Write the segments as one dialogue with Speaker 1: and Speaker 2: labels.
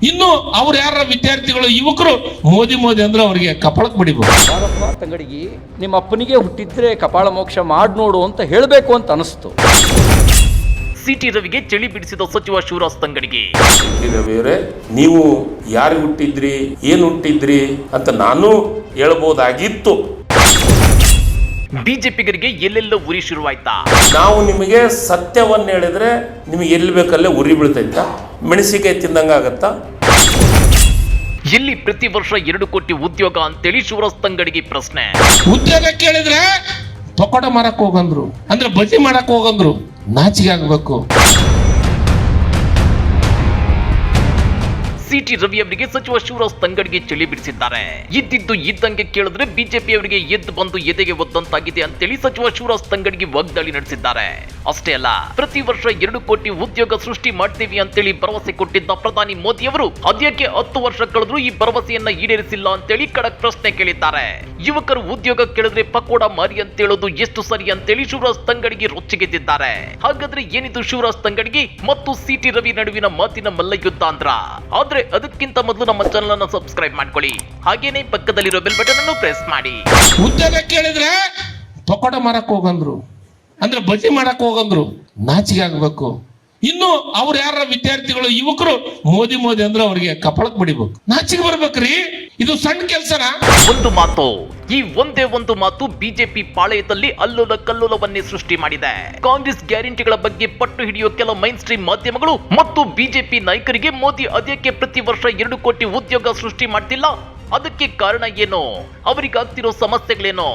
Speaker 1: ಇನ್ನು ಅವ್ರು ಯಾರ ವಿದ್ಯಾರ್ಥಿಗಳು ಯುವಕರು ಮೋದಿ ಮೋದಿ ಅಂದ್ರೆ ಅವರಿಗೆ ಕಪಾಳಕ್ಕೆ ಬಡಿಬಹುದು.
Speaker 2: ಬಾರಪ್ಪ ತಂಗಡಿಗಿ, ನಿಮ್ಮ ಅಪ್ಪನಿಗೆ ಹುಟ್ಟಿದ್ರೆ ಕಪಾಳ ಮೋಕ್ಷ ಮಾಡಿ ನೋಡು ಅಂತ ಹೇಳಬೇಕು ಅಂತ ಅನಿಸ್ತು.
Speaker 3: ಸಿಟಿ ರವಿಗೆ ಚಳಿ ಬಿಡಿಸಿದ ಸಚಿವ ಶಿವರಾಜ್ ತಂಗಡಿಗೆ.
Speaker 4: ಸಿಟಿ ರವಿಯವರೇ, ನೀವು ಯಾರು ಹುಟ್ಟಿದ್ರಿ, ಏನು ಹುಟ್ಟಿದ್ರಿ ಅಂತ ನಾನು ಹೇಳ್ಬೋದಾಗಿತ್ತು.
Speaker 3: ಬಿಜೆಪಿಗರಿಗೆ ಎಲ್ಲೆಲ್ಲ ಉರಿ ಶುರುವಾಯ್ತಾ?
Speaker 4: ನಾವು ನಿಮಗೆ ಸತ್ಯವನ್ನ ಹೇಳಿದ್ರೆ ನಿಮಗೆ ಎಲ್ಲಿ ಬೇಕಲ್ಲೇ ಉರಿ ಬೀಳ್ತೈತಾ, ಮೆಣಸಿಕಾಯಿ ತಿಂದಂಗ ಆಗತ್ತಾ?
Speaker 3: ಎಲ್ಲಿ ಪ್ರತಿ ವರ್ಷ 2 ಕೋಟಿ ಉದ್ಯೋಗ ಅಂತೇಳಿ ಶಿವರಾಜ್ ತಂಗಡಿಗೆ ಪ್ರಶ್ನೆ.
Speaker 1: ಉದ್ಯೋಗ ಕೇಳಿದ್ರೆ ಪಕೋಡ ಮಾರಕ್ ಹೋಗಂದ್ರು, ಅಂದ್ರೆ ಬಜಿ ಮಾಡಕ್ ಹೋಗಂದ್ರು. ನಾಚಿಗೆ ಆಗ್ಬೇಕು.
Speaker 3: ಸಿಟಿ ರವಿ ಅವರಿಗೆ ಸಚಿವ ಶಿವರಾಜ್ ತಂಗಡಿಗೆ ಚಳಿ ಬಿಡಿಸಿದ್ದಾರೆ. ಇದ್ದಿದ್ದು ಇದ್ದಂಗೆ ಕೇಳಿದ್ರೆ ಬಿಜೆಪಿ ಅವರಿಗೆ ಎದ್ದು ಬಂದು ಎದೆಗೆ ಒದ್ದಂತಾಗಿದೆ ಅಂತೇಳಿ ಸಚಿವ ಶಿವರಾಜ್ ತಂಗಡಿಗೆ ವಾಗ್ದಾಳಿ ನಡೆಸಿದ್ದಾರೆ. ಅಷ್ಟೇ ಅಲ್ಲ, ಪ್ರತಿ ವರ್ಷ 2 ಕೋಟಿ ಉದ್ಯೋಗ ಸೃಷ್ಟಿ ಮಾಡ್ತೀವಿ ಅಂತೇಳಿ ಭರವಸೆ ಕೊಟ್ಟಿದ್ದ ಪ್ರಧಾನಿ ಮೋದಿ ಅವರು ಅದ್ಯಾಕೆ 10 ವರ್ಷ ಕಳೆದ್ರೂ ಈ ಭರವಸೆಯನ್ನ ಈಡೇರಿಸಿಲ್ಲ ಅಂತೇಳಿ ಖಡಕ್ ಪ್ರಶ್ನೆ ಕೇಳಿದ್ದಾರೆ. ಯುವಕರು ಉದ್ಯೋಗ ಕೇಳಿದ್ರೆ ಪಕೋಡ ಮಾರಿ ಅಂತ ಹೇಳೋದು ಎಷ್ಟು ಸರಿ ಅಂತೇಳಿ ಶಿವರಾಜ್ ತಂಗಡಿಗೆ ರೊಚ್ಚಿಗೆದ್ದಿದ್ದಾರೆ. ಹಾಗಾದ್ರೆ ಏನಿದು ಶಿವರಾಜ್ ತಂಗಡಿಗೆ ಮತ್ತು ಸಿಟಿ ರವಿ ನಡುವಿನ ಮಾತಿನ ಮಲ್ಲಯುದ್ಧ ಅಂದ್ರ? ಆದ್ರೆ ಅದಕ್ಕಿಂತ ಮೊದಲು ನಮ್ಮ ಚಾನೆಲ್ ಅನ್ನು ಸಬ್ಸ್ಕ್ರೈಬ್ ಮಾಡ್ಕೊಳ್ಳಿ, ಹಾಗೇನೆ ಪಕ್ಕದಲ್ಲಿರೋ ಬೆಲ್ ಬಟನ್ ಅನ್ನು ಪ್ರೆಸ್ ಮಾಡಿ.
Speaker 1: ಉದ್ಯೋಗ ಕೇಳಿದ್ರೆ ಪಕೋಡ ಮಾರಕ್ ಹೋಗಂದ್ರು, ಅಂದ್ರೆ ಬಜಿ ಮಾಡಕ್ ಹೋಗಂದ್ರು. ನಾಚಿಗೆ ಆಗ್ಬೇಕು. ಇನ್ನು ಅವ್ರು ಯಾರ ವಿದ್ಯಾರ್ಥಿಗಳು ಯುವಕರು ಮೋದಿ ಮೋದಿ ಅಂದ್ರೆ ಅವ್ರಿಗೆ ಕಪಾಳಕ್ಕೆ ಬಡಿಬೇಕು. ನಾಚಿಗೆ ಬರ್ಬೇಕ್ರಿ. ಇದು ಸಣ್ಣ ಕೆಲ್ಸನಾ?
Speaker 3: ಒಂದು ಮಾತು, ಈ ಒಂದೇ ಒಂದು ಮಾತು ಬಿಜೆಪಿ ಪಾಳೆಯದಲ್ಲಿ ಅಲ್ಲೋಲ ಕಲ್ಲೋಲವನ್ನೇ ಸೃಷ್ಟಿ ಮಾಡಿದೆ. ಕಾಂಗ್ರೆಸ್ ಗ್ಯಾರಂಟಿಗಳ ಬಗ್ಗೆ ಪಟ್ಟು ಹಿಡಿಯೋ ಕೆಲ ಮೈನ್ ಸ್ಟ್ರೀಮ್ ಮಾಧ್ಯಮಗಳು ಮತ್ತು ಬಿಜೆಪಿ ನಾಯಕರಿಗೆ ಮೋದಿ ಅದ್ಯಾಕೆ ಪ್ರತಿ ವರ್ಷ 2 ಕೋಟಿ ಉದ್ಯೋಗ ಸೃಷ್ಟಿ ಮಾಡ್ತಿಲ್ಲ, ಅದಕ್ಕೆ ಕಾರಣ ಏನು, ಅವರಿಗಾಗ್ತಿರೋ ಸಮಸ್ಯೆಗಳೇನು,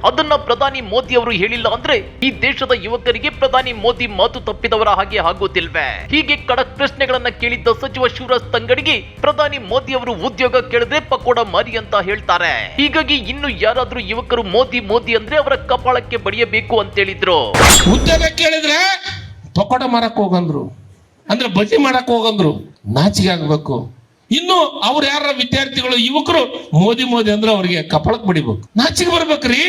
Speaker 3: ಅದನ್ನ ಪ್ರಧಾನಿ ಮೋದಿ ಅವರು ಹೇಳಿಲ್ಲ ಅಂದ್ರೆ ಈ ದೇಶದ ಯುವಕರಿಗೆ ಪ್ರಧಾನಿ ಮೋದಿ ಮಾತು ತಪ್ಪಿದವರ ಹಾಗೆ ಆಗೋದಿಲ್ವೇ? ಹೀಗೆ ಖಡಕ್ ಪ್ರಶ್ನೆಗಳನ್ನ ಕೇಳಿದ್ದ ಸಚಿವ ಶಿವರಾಜ್ ತಂಗಡಿಗೆ ಪ್ರಧಾನಿ ಮೋದಿ ಅವರು ಉದ್ಯೋಗ ಕೇಳಿದ್ರೆ ಪಕೋಡ ಮಾರಿ ಅಂತ ಹೇಳ್ತಾರೆ. ಹೀಗಾಗಿ ಇನ್ನು ಯಾರಾದ್ರೂ ಯುವಕರು ಮೋದಿ ಮೋದಿ ಅಂದ್ರೆ ಅವರ ಕಪಾಳಕ್ಕೆ ಬಡಿಯಬೇಕು ಅಂತ ಹೇಳಿದ್ರು.
Speaker 1: ಉದ್ಯೋಗ ಕೇಳಿದ್ರೆ ಪಕೋಡ ಮಾರಕ್ ಹೋಗಂದ್ರು, ಅಂದ್ರೆ ಬಜಿ ಮಾಡಕ್ ಹೋಗಂದ್ರು. ನಾಚಿಗೆ ಆಗ್ಬೇಕು. ಇನ್ನು ಅವ್ರು ಯಾರ ವಿದ್ಯಾರ್ಥಿಗಳು ಯುವಕರು ಮೋದಿ ಮೋದಿ ಅಂದ್ರೆ ಅವ್ರಿಗೆ ಕಪಾಳಕ್ಕೆ ಬಡಿಬೇಕು. ನಾಚಿಗೆ ಬರ್ಬೇಕ್ರಿ.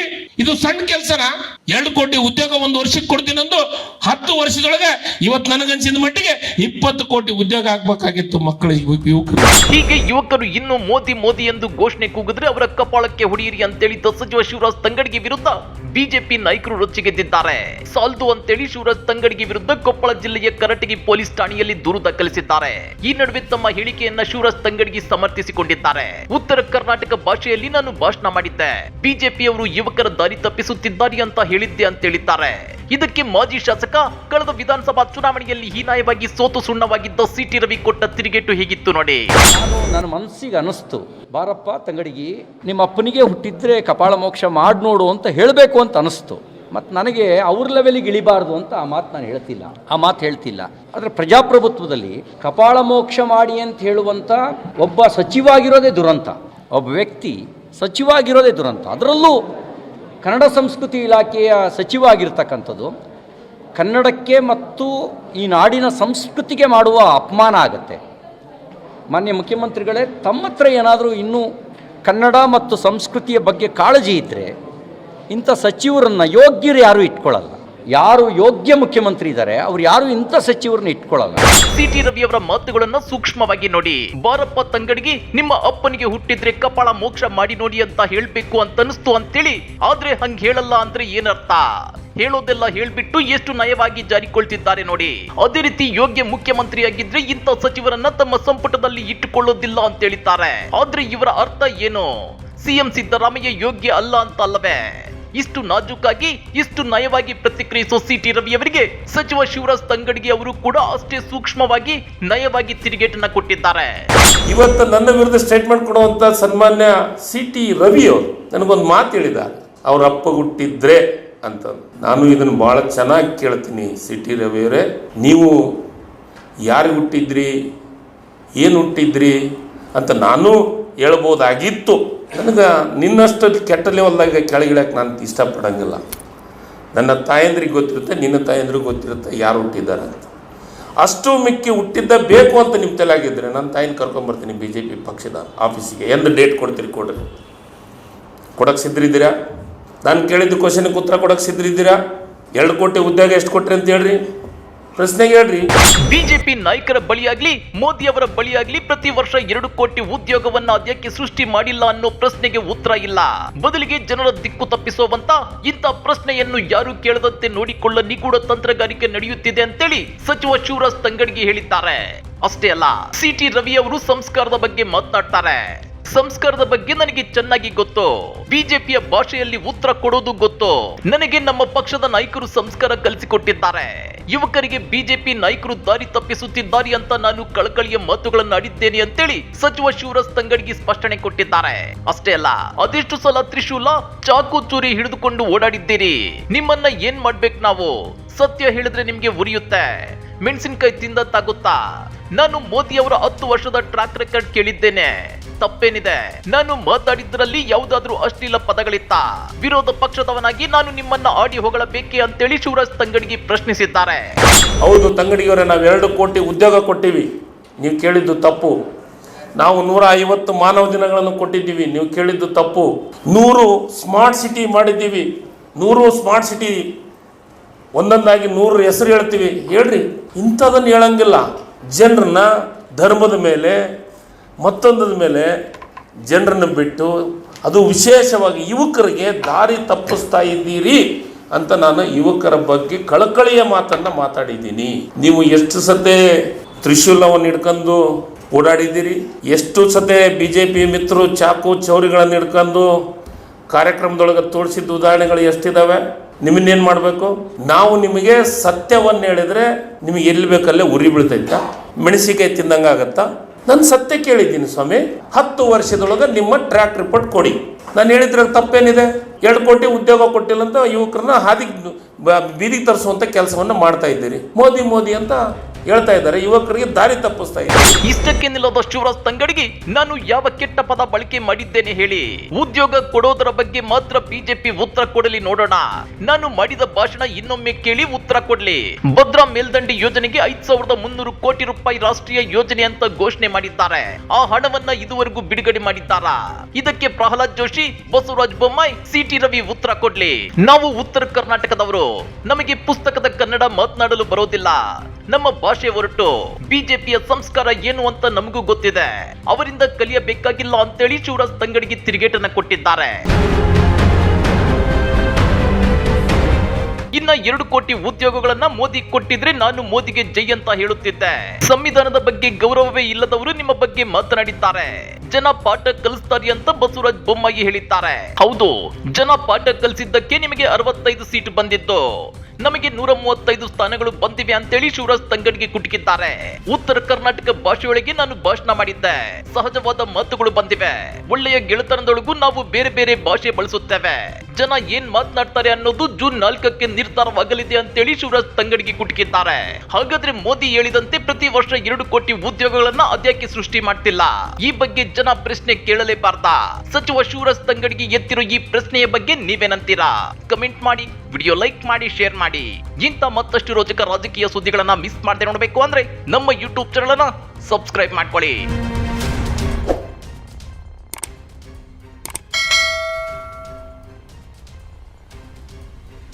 Speaker 1: ಇದು ಸಣ್ಣ ಕೆಲ್ಸನಾ? 2 ಕೋಟಿ ಉದ್ಯೋಗ 1 ವರ್ಷಕ್ಕೆ ಕೊಡ್ತೀನಿ ಅಂದು 10 ವರ್ಷದೊಳಗೆ ಇವತ್ತು ನನಗನ್ಸಿದ ಮಟ್ಟಿಗೆ 20 ಕೋಟಿ ಉದ್ಯೋಗ ಆಗ್ಬೇಕಾಗಿತ್ತು ಮಕ್ಕಳಿಗೆ, ಯುವಕರು.
Speaker 3: ಹೀಗೆ ಯುವಕರು ಇನ್ನು ಮೋದಿ ಮೋದಿ ಎಂದು ಘೋಷಣೆ ಕೂಗಿದ್ರೆ ಅವರ ಕಪಾಳಕ್ಕೆ ಹೊಡೆಯಿರಿ ಅಂತೇಳಿದ್ದ ಸಚಿವ ಶಿವರಾಜ್ ತಂಗಡಿಗೆ ವಿರುದ್ಧ ಬಿಜೆಪಿ ನಾಯಕರು ರೊಚ್ಚಿಗೆದ್ದಿದ್ದಾರೆ. ಸಾಲ್ದು ಅಂತೇಳಿ ಶಿವರಾಜ್ ತಂಗಡಿಗೆ ವಿರುದ್ಧ ಕೊಪ್ಪಳ ಜಿಲ್ಲೆಯ ಕರಟಗಿ ಪೊಲೀಸ್ ಠಾಣೆಯಲ್ಲಿ ದೂರು ದಾಖಲಿಸಿದ್ದಾರೆ. ಈ ನಡುವೆ ತಮ್ಮ ಹೇಳಿಕೆಯನ್ನ ಶಿವರಾಜ್ ತಂಗಡಿಗೆ ಸಮರ್ಥಿಸಿಕೊಂಡಿದ್ದಾರೆ. ಉತ್ತರ ಕರ್ನಾಟಕ ಭಾಷೆಯಲ್ಲಿ ನಾನು ಭಾಷಣ ಮಾಡಿದ್ದೆ, ಬಿಜೆಪಿಯವರು ಯುವಕರ ದಾರಿ ತಪ್ಪಿಸುತ್ತಿದ್ದಾರೆ ಅಂತ ಹೇಳಿದ್ದೆ ಅಂತ ಹೇಳಿದ್ದಾರೆ. ಇದಕ್ಕೆ ಮಾಜಿ ಶಾಸಕ ಕಳೆದ ವಿಧಾನಸಭಾ ಚುನಾವಣೆಯಲ್ಲಿ ಹೀನಾಯವಾಗಿ ಸೋತು ಸುಣ್ಣವಾಗಿದ್ದ ಸಿಟಿ ರವಿ ಕೊಟ್ಟ ತಿರುಗೇಟು ಹೇಗಿತ್ತು ನೋಡಿ.
Speaker 2: ನನ್ನ ಮನಸ್ಸಿಗೆ ಅನಿಸ್ತು, ಬಾರಪ್ಪ ತಂಗಡಿಗಿ, ನಿಮ್ಮ ಅಪ್ಪನಿಗೆ ಹುಟ್ಟಿದ್ರೆ ಕಪಾಳ ಮೋಕ್ಷ ಮಾಡಿ ನೋಡು ಅಂತ ಹೇಳಬೇಕು ಅಂತ ಅನಿಸ್ತು. ಮತ್ತು ನನಗೆ ಅವ್ರ ಲೆವೆಲಿಗೆ ಇಳಿಬಾರ್ದು ಅಂತ ಆ ಮಾತು ಹೇಳ್ತಿಲ್ಲ. ಆದರೆ ಪ್ರಜಾಪ್ರಭುತ್ವದಲ್ಲಿ ಕಪಾಳ ಮೋಕ್ಷ ಮಾಡಿ ಅಂತ ಹೇಳುವಂಥ ಒಬ್ಬ ಸಚಿವಾಗಿರೋದೇ ದುರಂತ, ಒಬ್ಬ ವ್ಯಕ್ತಿ ಸಚಿವಾಗಿರೋದೇ ದುರಂತ. ಅದರಲ್ಲೂ ಕನ್ನಡ ಸಂಸ್ಕೃತಿ ಇಲಾಖೆಯ ಸಚಿವ ಆಗಿರ್ತಕ್ಕಂಥದ್ದು ಕನ್ನಡಕ್ಕೆ ಮತ್ತು ಈ ನಾಡಿನ ಸಂಸ್ಕೃತಿಗೆ ಮಾಡುವ ಅಪಮಾನ ಆಗುತ್ತೆ. ಮಾನ್ಯ ಮುಖ್ಯಮಂತ್ರಿಗಳೇ, ತಮ್ಮ ಹತ್ರ ಏನಾದರೂ ಇನ್ನೂ ಕನ್ನಡ ಮತ್ತು ಸಂಸ್ಕೃತಿಯ ಬಗ್ಗೆ ಕಾಳಜಿ ಇದ್ದರೆ ಇಂಥ ಸಚಿವರನ್ನು ಯೋಗ್ಯರು ಯಾರೂ ಇಟ್ಕೊಳ್ಳಲ್ಲ. ಯಾರು ಯೋಗ್ಯ ಮುಖ್ಯಮಂತ್ರಿ ಇದ್ದಾರೆ ಅವ್ರು ಯಾರು ಇಂಥ ಸಚಿವರನ್ನ ಇಟ್ಕೊಳ್ಳಲ್ಲ.
Speaker 3: ಸಿಟಿ ರವಿ ಅವರ ಮಾತುಗಳನ್ನ ಸೂಕ್ಷ್ಮವಾಗಿ ನೋಡಿ. ಬಾರಪ್ಪ ತಂಗಡಿಗೆ, ನಿಮ್ಮ ಅಪ್ಪನಿಗೆ ಹುಟ್ಟಿದ್ರೆ ಕಪಾಳ ಮೋಕ್ಷ ಮಾಡಿ ನೋಡಿ ಅಂತ ಹೇಳ್ಬೇಕು ಅಂತ ಅನಿಸ್ತು ಅಂತೇಳಿ. ಆದ್ರೆ ಹಂಗ್ ಹೇಳಲ್ಲ ಅಂದ್ರೆ ಏನರ್ಥ? ಹೇಳೋದೆಲ್ಲ ಹೇಳ್ಬಿಟ್ಟು ಎಷ್ಟು ನಯವಾಗಿ ಜಾರಿಕೊಳ್ತಿದ್ದಾರೆ ನೋಡಿ. ಅದೇ ರೀತಿ ಯೋಗ್ಯ ಮುಖ್ಯಮಂತ್ರಿಯಾಗಿದ್ರೆ ಇಂಥ ಸಚಿವರನ್ನ ತಮ್ಮ ಸಂಪುಟದಲ್ಲಿ ಇಟ್ಟುಕೊಳ್ಳೋದಿಲ್ಲ ಅಂತ ಹೇಳಿದ್ದಾರೆ. ಆದ್ರೆ ಇವರ ಅರ್ಥ ಏನು? ಸಿಎಂ ಸಿದ್ದರಾಮಯ್ಯ ಯೋಗ್ಯ ಅಲ್ಲ ಅಂತ ಅಲ್ಲವೇ? ಇಷ್ಟು ನಾಜೂಕಾಗಿ ಇಷ್ಟು ನಯವಾಗಿ ಪ್ರತಿಕ್ರಿಯಿಸೋ ಸಿಟಿ ರವಿ ಅವರಿಗೆ ಸಚಿವ ಶಿವರಾಜ್ ತಂಗಡಿಗೆ ಅವರು ಕೂಡ ಅಷ್ಟೇ ಸೂಕ್ಷ್ಮವಾಗಿ ನಯವಾಗಿ ತಿರುಗೇಟನ್ನ ಕೊಟ್ಟಿದ್ದಾರೆ.
Speaker 4: ಇವತ್ತು ನನ್ನ ವಿರುದ್ಧ ಸ್ಟೇಟ್ಮೆಂಟ್ ಕೊಡುವಂತ ಸನ್ಮಾನ್ಯ ಸಿಟಿ ರವಿ ಅವರು ನನಗೊಂದು ಮಾತು ಹೇಳಿದ, ಅವ್ರ ಅಪ್ಪ ಹುಟ್ಟಿದ್ರೆ ಅಂತ. ನಾನು ಇದನ್ನು ಬಹಳ ಚೆನ್ನಾಗಿ ಕೇಳ್ತೀನಿ. ಸಿಟಿ ರವಿಯವರೇ, ನೀವು ಯಾರು ಹುಟ್ಟಿದ್ರಿ, ಏನು ಹುಟ್ಟಿದ್ರಿ ಅಂತ ನಾನು ಹೇಳ್ಬೋದಾಗಿತ್ತು. ನನಗೆ ನಿನ್ನಷ್ಟು ಕೆಟ್ಟ ಲೆವೆಲ್ದಾಗ ಕೆಳಗಿಳಕ್ಕೆ ನಾನು ಇಷ್ಟಪಡೋಂಗಿಲ್ಲ. ನನ್ನ ತಾಯಂದ್ರಿಗೆ ಗೊತ್ತಿರುತ್ತೆ, ನಿನ್ನ ತಾಯಂದ್ರಿಗೆ ಗೊತ್ತಿರುತ್ತೆ ಯಾರು ಹುಟ್ಟಿದ್ದಾರೆ ಅಂತ. ಅಷ್ಟು ಮಿಕ್ಕಿ ಹುಟ್ಟಿದ್ದ ಬೇಕು ಅಂತ ನಿಮ್ಮ ತಲೆಯಾಗಿದ್ದರೆ ನನ್ನ ತಾಯಿನ ಕರ್ಕೊಂಬರ್ತೀನಿ BJP ಪಕ್ಷದ ಆಫೀಸಿಗೆ. ಎಂದು ಡೇಟ್ ಕೊಡ್ತೀರಿ ಕೊಡ್ರಿ. ಕೊಡೋಕ್ಕೆ ಸಿದ್ರಿದ್ದೀರಾ? ನಾನು ಕೇಳಿದ್ದು ಕ್ವಶನ್ಗೆ ಉತ್ತರ ಕೊಡೋಕ್ಕೆ ಸಿದ್ರಿದ್ದೀರಾ? 2 ಕೋಟಿ ಉದ್ಯೋಗ ಎಷ್ಟು ಕೊಟ್ರಿ ಅಂತ ಹೇಳ್ರಿ. ಪ್ರಶ್ನೆಗೆ ಹೇಳ್ರಿ.
Speaker 3: ಬಿಜೆಪಿ ನಾಯಕರ ಬಳಿಯಾಗ್ಲಿ ಮೋದಿ ಅವರ ಬಳಿಯಾಗ್ಲಿ ಪ್ರತಿ ವರ್ಷ 2 ಕೋಟಿ ಉದ್ಯೋಗವನ್ನ ಅದ್ಯಾಕೆ ಸೃಷ್ಟಿ ಮಾಡಿಲ್ಲ ಅನ್ನೋ ಪ್ರಶ್ನೆಗೆ ಉತ್ತರ ಇಲ್ಲ. ಬದಲಿಗೆ ಜನರ ದಿಕ್ಕು ತಪ್ಪಿಸುವಂತ ಇಂಥ ಪ್ರಶ್ನೆಯನ್ನು ಯಾರು ಕೇಳದಂತೆ ನೋಡಿಕೊಳ್ಳ ನಿಗೂಢ ತಂತ್ರಗಾರಿಕೆ ನಡೆಯುತ್ತಿದೆ ಅಂತೇಳಿ ಸಚಿವ ಶಿವರಾಜ್ ತಂಗಡಗಿ ಹೇಳಿದ್ದಾರೆ. ಅಷ್ಟೇ ಅಲ್ಲ, ಸಿಟಿ ರವಿ ಅವರು ಸಂಸ್ಕಾರದ ಬಗ್ಗೆ ಮಾತನಾಡ್ತಾರೆ. ಸಂಸ್ಕಾರದ ಬಗ್ಗೆ ನನಗೆ ಚೆನ್ನಾಗಿ ಗೊತ್ತು, ಬಿಜೆಪಿಯ ಭಾಷೆಯಲ್ಲಿ ಉತ್ತರ ಕೊಡೋದು ಗೊತ್ತು. ನನಗೆ ನಮ್ಮ ಪಕ್ಷದ ನಾಯಕರು ಸಂಸ್ಕಾರ ಕಲಿಸಿಕೊಟ್ಟಿದ್ದಾರೆ. ಯುವಕರಿಗೆ ಬಿಜೆಪಿ ನಾಯಕರು ದಾರಿ ತಪ್ಪಿಸುತ್ತಿದ್ದಾರೆ ಅಂತ ನಾನು ಕಳಕಳಿಯ ಮಾತುಗಳನ್ನು ಆಡಿದ್ದೇನೆ ಅಂತೇಳಿ ಸಚಿವ ಶಿವರಾಜ್ ತಂಗಡಗಿ ಸ್ಪಷ್ಟನೆ ಕೊಟ್ಟಿದ್ದಾರೆ. ಅಷ್ಟೇ ಅಲ್ಲ, ಅದೆಷ್ಟು ಸಲ ತ್ರಿಶೂಲ ಚಾಕು ಚೂರಿ ಹಿಡಿದುಕೊಂಡು ಓಡಾಡಿದ್ದೀರಿ. ನಿಮ್ಮನ್ನ ಏನ್ ಮಾಡ್ಬೇಕು ನಾವು? ಸತ್ಯ ಹೇಳಿದ್ರೆ ನಿಮ್ಗೆ ಉರಿಯುತ್ತೆ, ಮೆಣಸಿನಕಾಯಿ ತಿಂದಂತಾಗುತ್ತಾ? ನಾನು ಮೋದಿ ಅವರ 10 ವರ್ಷದ ಟ್ರ್ಯಾಕ್ ರೆಕಾರ್ಡ್ ಕೇಳಿದ್ದೇನೆ. ತಪ್ಪೇನಿದೆ? ನಾನು ಮಾತಾಡಿದ್ರಲ್ಲಿ ಯಾವುದಾದ್ರೂ ಅಶ್ಲೀಲ ಪದಗಳಿತ್ತ? ವಿರೋಧ ಪಕ್ಷದವನಾಗಿ ನಾನು ನಿಮ್ಮನ್ನ ಆಡಿ ಹೊಗಳಬೇಕೆ ಅಂತೇಳಿ ಶಿವರಾಜ್ ತಂಗಡಗಿ ಪ್ರಶ್ನಿಸಿದ್ದಾರೆ.
Speaker 4: ಹೌದು ತಂಗಡಿಯವರೇ, ನಾವು 2 ಕೋಟಿ ಉದ್ಯೋಗ ಕೊಟ್ಟಿವಿ, ನೀವು ಕೇಳಿದ್ದು ತಪ್ಪು. ನಾವು 150 ಮಾನವ ದಿನಗಳನ್ನು ಕೊಟ್ಟಿದ್ದೀವಿ, ನೀವು ಕೇಳಿದ್ದು ತಪ್ಪು. 100 ಸ್ಮಾರ್ಟ್ ಸಿಟಿ ಮಾಡಿದ್ದೀವಿ, 100 ಸ್ಮಾರ್ಟ್ ಸಿಟಿ ಒಂದೊಂದಾಗಿ 100 ಹೆಸರು ಹೇಳ್ತೀವಿ. ಹೇಳ್ರಿ, ಇಂಥದನ್ನು ಹೇಳಂಗಿಲ್ಲ. ಜನರನ್ನ ಧರ್ಮದ ಮೇಲೆ ಮತ್ತೊಂದದ ಮೇಲೆ ಜನರನ್ನು ಬಿಟ್ಟು, ಅದು ವಿಶೇಷವಾಗಿ ಯುವಕರಿಗೆ ದಾರಿ ತಪ್ಪಿಸ್ತಾ ಇದ್ದೀರಿ ಅಂತ ನಾನು ಯುವಕರ ಬಗ್ಗೆ ಕಳಕಳಿಯ ಮಾತನ್ನು ಮಾತಾಡಿದ್ದೀನಿ. ನೀವು ಎಷ್ಟು ಸತೆ ತ್ರಿಶೂಲವನ್ನು ಹಿಡ್ಕೊಂಡು ಓಡಾಡಿದ್ದೀರಿ, ಎಷ್ಟು ಸತೆ BJP ಮಿತ್ರರು ಚಾಕು ಚೌರಿಗಳನ್ನು ಹಿಡ್ಕೊಂಡು ಕಾರ್ಯಕ್ರಮದೊಳಗೆ ತೋರಿಸಿದ ಉದಾಹರಣೆಗಳು ಎಷ್ಟಿದ್ದಾವೆ? ನಿಮ್ಮನ್ನೇನು ಮಾಡಬೇಕು? ನಾವು ನಿಮಗೆ ಸತ್ಯವನ್ನು ಹೇಳಿದರೆ ನಿಮಗೆ ಎಲ್ಲಿ ಬೇಕಲ್ಲೇ ಉರಿ ಬೀಳ್ತೈತಾ? ಮೆಣಸಿಕಾಯಿ ತಿಂದಂಗೆ ಆಗತ್ತಾ? ನಾನು ಸತ್ಯ ಕೇಳಿದ್ದೀನಿ ಸ್ವಾಮಿ. 10 ವರ್ಷದೊಳಗೆ ನಿಮ್ಮ ಟ್ರ್ಯಾಕ್ ರಿಪೋರ್ಟ್ ಕೊಡಿ. ನಾನು ಹೇಳಿದ್ರೆ ತಪ್ಪೇನಿದೆ? 2 ಕೋಟಿ ಉದ್ಯೋಗ ಕೊಟ್ಟಿಲ್ಲ ಅಂತ ಯುವಕರನ್ನ ಬೀದಿಗೆ ತರಿಸುವಂಥ ಕೆಲಸವನ್ನು ಮಾಡ್ತಾ ಇದ್ದೀರಿ. ಮೋದಿ ಅಂತ ಹೇಳ್ತಾ ಇದ್ದಾರೆ, ಯುವಕರಿಗೆ ದಾರಿ ತಪ್ಪಿಸ್ತಾ ಇದ್ದಾರೆ.
Speaker 3: ಇಷ್ಟಕ್ಕೆ ನಿಲ್ಲದ ಶಿವರಾಜ್ ತಂಗಡಗಿ, ನಾನು ಯಾವ ಕೆಟ್ಟ ಪದ ಬಳಕೆ ಮಾಡಿದ್ದೇನೆ ಹೇಳಿ? ಉದ್ಯೋಗ ಕೊಡೋದರ ಬಗ್ಗೆ ಮಾತ್ರ ಬಿಜೆಪಿ ಉತ್ತರ ಕೊಡಲಿ ನೋಡೋಣ. ನಾನು ಮಾಡಿದ ಭಾಷಣ ಇನ್ನೊಮ್ಮೆ ಕೇಳಿ ಉತ್ತರ ಕೊಡ್ಲಿ. ಭದ್ರಾ ಮೇಲ್ದಂಡೆ ಯೋಜನೆಗೆ 5300 ಕೋಟಿ ರೂಪಾಯಿ ರಾಷ್ಟ್ರೀಯ ಯೋಜನೆ ಅಂತ ಘೋಷಣೆ ಮಾಡಿದ್ದಾರೆ. ಆ ಹಣವನ್ನ ಇದುವರೆಗೂ ಬಿಡುಗಡೆ ಮಾಡಿದ್ದಾರಾ? ಇದಕ್ಕೆ ಪ್ರಹ್ಲಾದ್ ಜೋಶಿ, ಬಸವರಾಜ ಬೊಮ್ಮಾಯಿ, ಸಿಟಿ ರವಿ ಉತ್ತರ ಕೊಡ್ಲಿ. ನಾವು ಉತ್ತರ ಕರ್ನಾಟಕದವರು, ನಮಗೆ ಪುಸ್ತಕದ ಕನ್ನಡ ಮಾತನಾಡಲು ಬರೋದಿಲ್ಲ. ನಮ್ಮ ಭಾಷೆ ಹೊರಟು ಬಿಜೆಪಿಯ ಸಂಸ್ಕಾರ ಏನು ಅಂತ ನಮಗೂ ಗೊತ್ತಿದೆ. ಅವರಿಂದ ಕಲಿಯಬೇಕಾಗಿಲ್ಲ ಅಂತೇಳಿ ಶಿವರಾಜ್ ತಂಗಡಗಿ ತಿರುಗೇಟನ್ನ ಕೊಟ್ಟಿದ್ದಾರೆ. ಇನ್ನ 2 ಕೋಟಿ ಉದ್ಯೋಗಗಳನ್ನ ಮೋದಿ ಕೊಟ್ಟಿದ್ರೆ ನಾನು ಮೋದಿಗೆ ಜೈ ಅಂತ ಹೇಳುತ್ತಿದ್ದೆ. ಸಂವಿಧಾನದ ಬಗ್ಗೆ ಗೌರವವೇ ಇಲ್ಲದವರು ನಿಮ್ಮ ಬಗ್ಗೆ ಮಾತನಾಡಿದ್ದಾರೆ. ಜನ ಪಾಠ ಕಲಿಸ್ತಾರೆ ಅಂತ ಬಸವರಾಜ ಬೊಮ್ಮಾಯಿ ಹೇಳಿದ್ದಾರೆ. ಹೌದು, ಜನ ಪಾಠ ಕಲಿಸಿದ್ದಕ್ಕೆ ನಿಮಗೆ 65 ಸೀಟ್ ಬಂದಿತ್ತು, ನಮಗೆ 135 ಸ್ಥಾನಗಳು ಬಂದಿವೆ ಅಂತೇಳಿ ಶಿವರಾಜ್ ತಂಗಡಗಿ ಕುಟುಕಿದ್ದಾರೆ. ಉತ್ತರ ಕರ್ನಾಟಕ ಭಾಷೆಯೊಳಗೆ ನಾನು ಭಾಷಣ ಮಾಡಿದ್ದೆ, ಸಹಜವಾದ ಮಾತುಗಳು ಬಂದಿವೆ. ಒಳ್ಳೆಯ ಗೆಳೆತನದೊಳಗೂ ನಾವು ಬೇರೆ ಬೇರೆ ಭಾಷೆ ಬಳಸುತ್ತೇವೆ. ಜನ ಏನ್ ಮಾತನಾಡ್ತಾರೆ ಅನ್ನೋದು ಜೂನ್ 4ಕ್ಕೆ ನಿರ್ಧಾರವಾಗಲಿದೆ ಅಂತೇಳಿ ಶಿವರಾಜ್ ತಂಗಡಗಿ ಕುಟುಕಿದ್ದಾರೆ. ಹಾಗಾದ್ರೆ ಮೋದಿ ಹೇಳಿದಂತೆ ಪ್ರತಿ ವರ್ಷ 2 ಕೋಟಿ ಉದ್ಯೋಗಗಳನ್ನ ಅದ್ಯಾಕೆ ಸೃಷ್ಟಿ ಮಾಡ್ತಿಲ್ಲ? ಈ ಬಗ್ಗೆ ಜನ ಪ್ರಶ್ನೆ ಕೇಳಲೇಬಾರ್ದಾ? ಸಚಿವ ಶಿವರಾಜ್ ತಂಗಡಗಿ ಎತ್ತಿರೋ ಈ ಪ್ರಶ್ನೆಯ ಬಗ್ಗೆ ನೀವೇನಂತೀರಾ? ಕಮೆಂಟ್ ಮಾಡಿ, ವಿಡಿಯೋ ಲೈಕ್ ಮಾಡಿ, ಶೇರ್ ಮಾಡಿ. ಇಂಥ ಮತ್ತಷ್ಟು ರೋಚಕ ರಾಜಕೀಯ ಸುದ್ದಿಗಳನ್ನ ಮಿಸ್ ಮಾಡದೆ ನೋಡಬೇಕು ಅಂದ್ರೆ ನಮ್ಮ ಯೂಟ್ಯೂಬ್ ಚಾನೆಲ್ ಅನ್ನ ಸಬ್ಸ್ಕ್ರೈಬ್ ಮಾಡ್ಕೊಳ್ಳಿ.